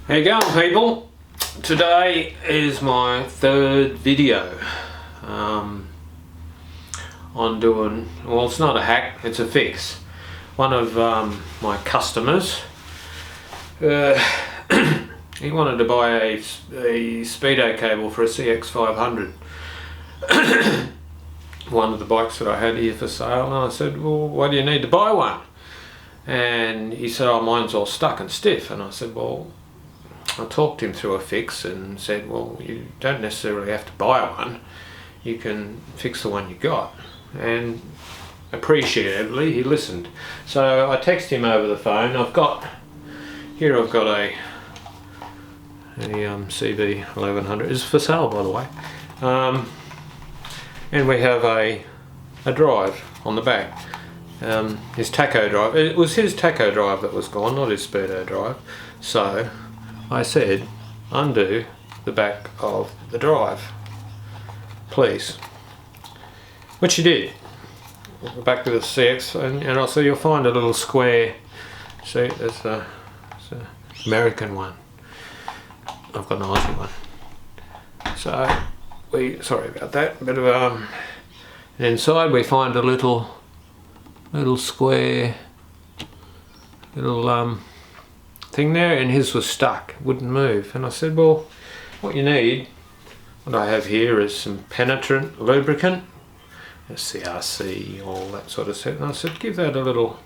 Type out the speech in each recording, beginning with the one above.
How you going, people? Today is my third video on doing, well, it's not a hack, it's a fix. One of my customers, he wanted to buy a Speedo cable for a CX500. One of the bikes that I had here for sale, and I said, well, why do you need to buy one? And he said, oh, mine's all stuck and stiff. And I said, well, I talked him through a fix and said, well, you don't necessarily have to buy one, you can fix the one you got. And appreciatively he listened. So I texted him over the phone. I've got a CB1100. It's for sale, by the way. And we have a drive on the back. His tacho drive. It was his tacho drive that was gone, not his Speedo drive. So I said, undo the back of the drive, please. Which he did. The back of the CX, and also you'll find a little square. See, there's the American one. I've got an Aussie one. So sorry about that. But inside we find a little square little thing there, and his was stuck, wouldn't move. And I said, well, what you need, what I have here is some penetrant lubricant, CRC, all that sort of stuff. And I said, give that a little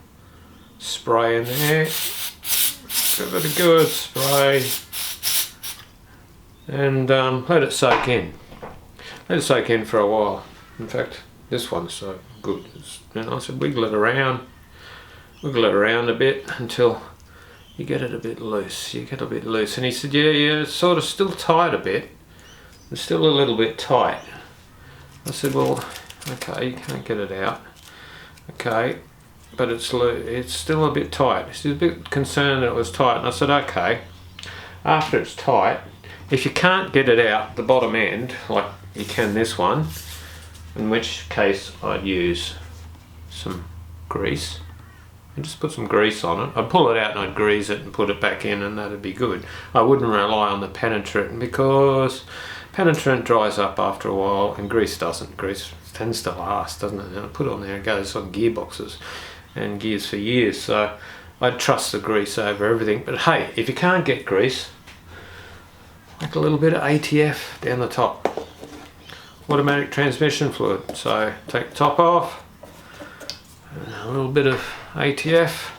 spray in there, give it a good spray, and let it soak in. Let it soak in for a while. In fact, this one's so good. And I said, wiggle it around a bit until you get it a bit loose. And he said, yeah, it's sort of still tight a bit. It's still a little bit tight. I said, well, okay, you can't get it out. Okay, but it's still a bit tight. He's a bit concerned that it was tight. And I said, okay, after it's tight, if you can't get it out the bottom end, like you can this one, in which case I'd use some grease. And just put some grease on it. I'd pull it out and I'd grease it and put it back in, and that'd be good. I wouldn't rely on the penetrant, because penetrant dries up after a while and grease doesn't. Grease tends to last, doesn't it? And I put it on there, it goes on gearboxes and gears for years. So I'd trust the grease over everything. But hey, if you can't get grease, like a little bit of ATF down the top. Automatic transmission fluid. So take the top off, and a little bit of ATF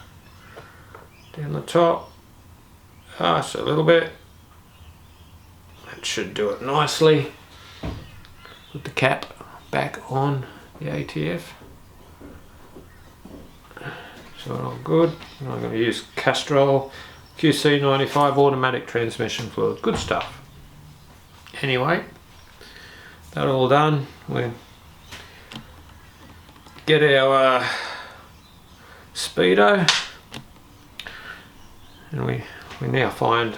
down the top, just a little bit. That should do it nicely. Put the cap back on the ATF. So all good. And I'm going to use Castrol QC95 automatic transmission fluid. Good stuff. Anyway, that all done. We get our Speedo, and we now find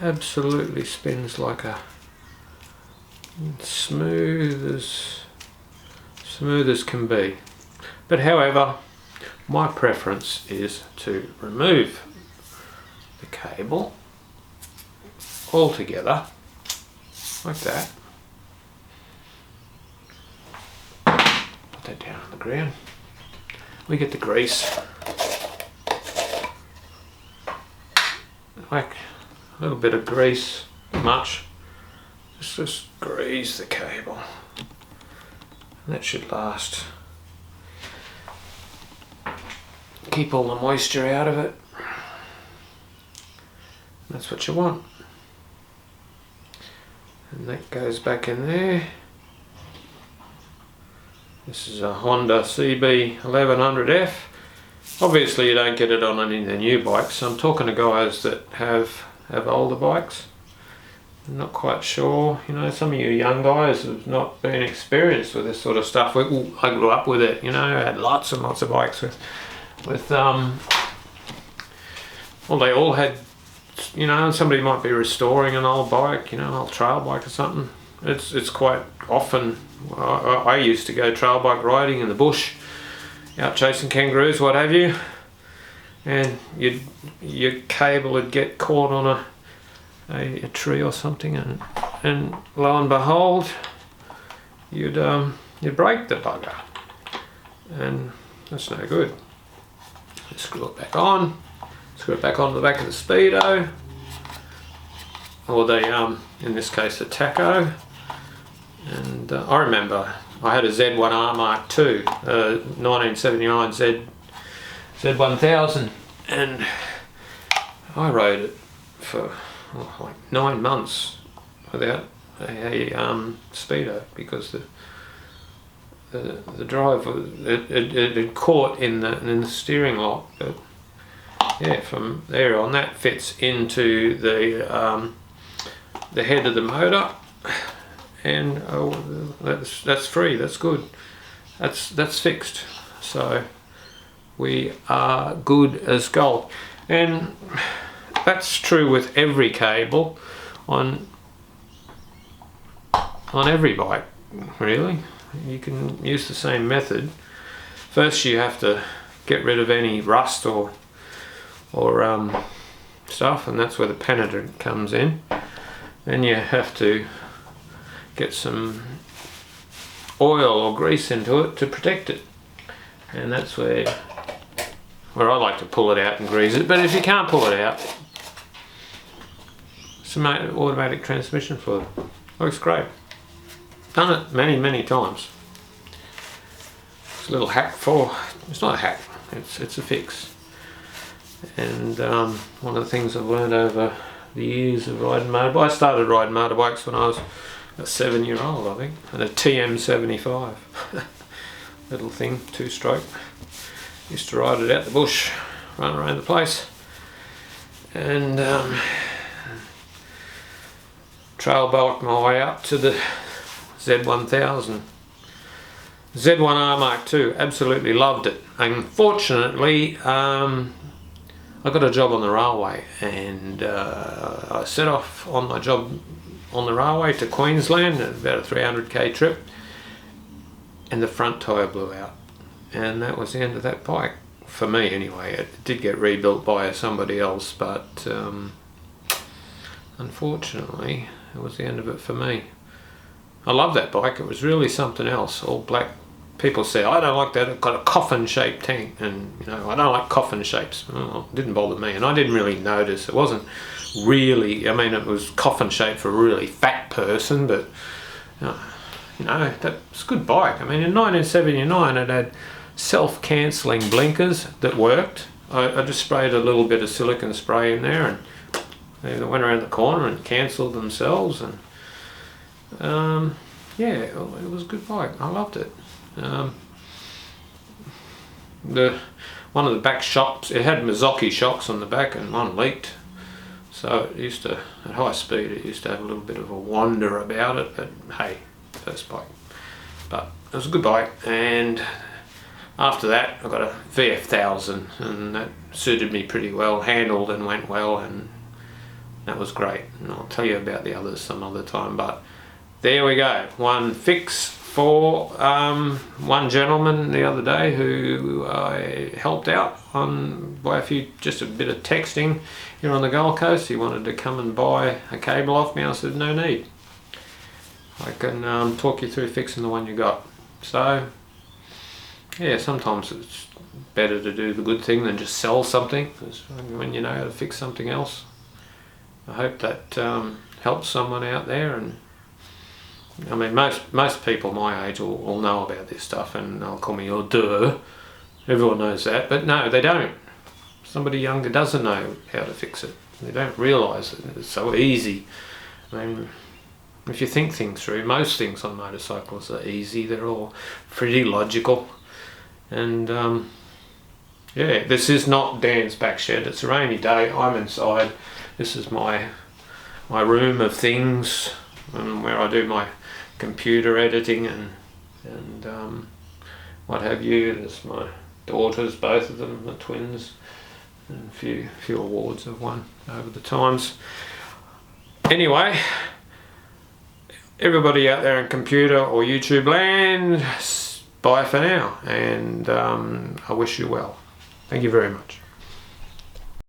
absolutely spins like a smooth as can be. But however, my preference is to remove the cable altogether, like that. Put that down on the ground. We get the grease, like a little bit of grease, not much, just grease the cable, and that should last. Keep all the moisture out of it. That's what you want. And that goes back in there. This is a Honda CB1100F. Obviously you don't get it on any of the new bikes. I'm talking to guys that have older bikes. I'm not quite sure. You know, some of you young guys have not been experienced with this sort of stuff. I grew up with it, you know. I had lots and lots of bikes with well, they all had, you know, somebody might be restoring an old bike, you know, an old trail bike or something. It's quite often, I used to go trail bike riding in the bush, out chasing kangaroos, what have you, and your cable would get caught on a tree or something, and lo and behold, you'd break the bugger, and that's no good. Screw it back on. Screw it back on the back of the Speedo, or the in this case the Taco. And I remember I had a Z1R Mark II, 1979 Z1000, and I rode it for like 9 months without a Speedo, because the drive it had caught in the steering lock. But yeah, from there on, that fits into the head of the motor, and that's free. That's good. That's fixed. So we are good as gold, and that's true with every cable on every bike, really. You can use the same method. First, you have to get rid of any rust or stuff, and that's where the penetrant comes in. Then you have to get some oil or grease into it to protect it, and that's where I like to pull it out and grease it. But if you can't pull it out, some automatic transmission fluid works great. Done it many times. It's a little hack it's not a hack, it's a fix. And one of the things I've learned over the years of riding motorbikes, I started riding motorbikes when I was a 7-year-old, I think, and a TM75 little thing, 2-stroke. Used to ride it out the bush, run around the place, and trail bulk my way up to the Z1000. Z1R Mark II, absolutely loved it. Unfortunately, I got a job on the railway, and I set off on my job on the railway to Queensland, about a 300k trip, and the front tyre blew out, and that was the end of that bike, for me anyway. It did get rebuilt by somebody else, but unfortunately it was the end of it for me. I love that bike. It was really something else. All black. People say, I don't like that, it's got a coffin shaped tank, and you know, I don't like coffin shapes. Well, it didn't bother me, and I didn't really notice. It wasn't really, I mean, it was coffin shaped for a really fat person, but you know, that's a good bike. I mean, in 1979 it had self-cancelling blinkers that worked. I just sprayed a little bit of silicone spray in there, and they went around the corner and cancelled themselves, and yeah, it was a good bike. I loved it. One of the back shocks, it had Mazzocchi shocks on the back, and one leaked, so it used to, at high speed, it used to have a little bit of a wander about it. But hey, first bike, but it was a good bike. And after that I got a VF1000, and that suited me pretty well, handled and went well, and that was great. And I'll tell you about the others some other time. But there we go, one fix for one gentleman the other day who I helped out on by just a bit of texting here on the Gold Coast. He wanted to come and buy a cable off me. I said, no need. I can talk you through fixing the one you got. So yeah, sometimes it's better to do the good thing than just sell something, when you know how to fix something else. I hope that helps someone out there. And I mean, most people my age will know about this stuff, and they'll call me, oh duh, everyone knows that. But no, they don't. Somebody younger doesn't know how to fix it. They don't realise it. It's so easy. I mean, if you think things through, most things on motorcycles are easy. They're all pretty logical. And yeah, this is not Dan's back shed. It's a rainy day. I'm inside. This is my room of things, where I do my computer editing and what have you. There's my daughters, both of them, the twins, and a few awards I've won over the times. Anyway, everybody out there in computer or YouTube land, bye for now, and I wish you well. Thank you very much.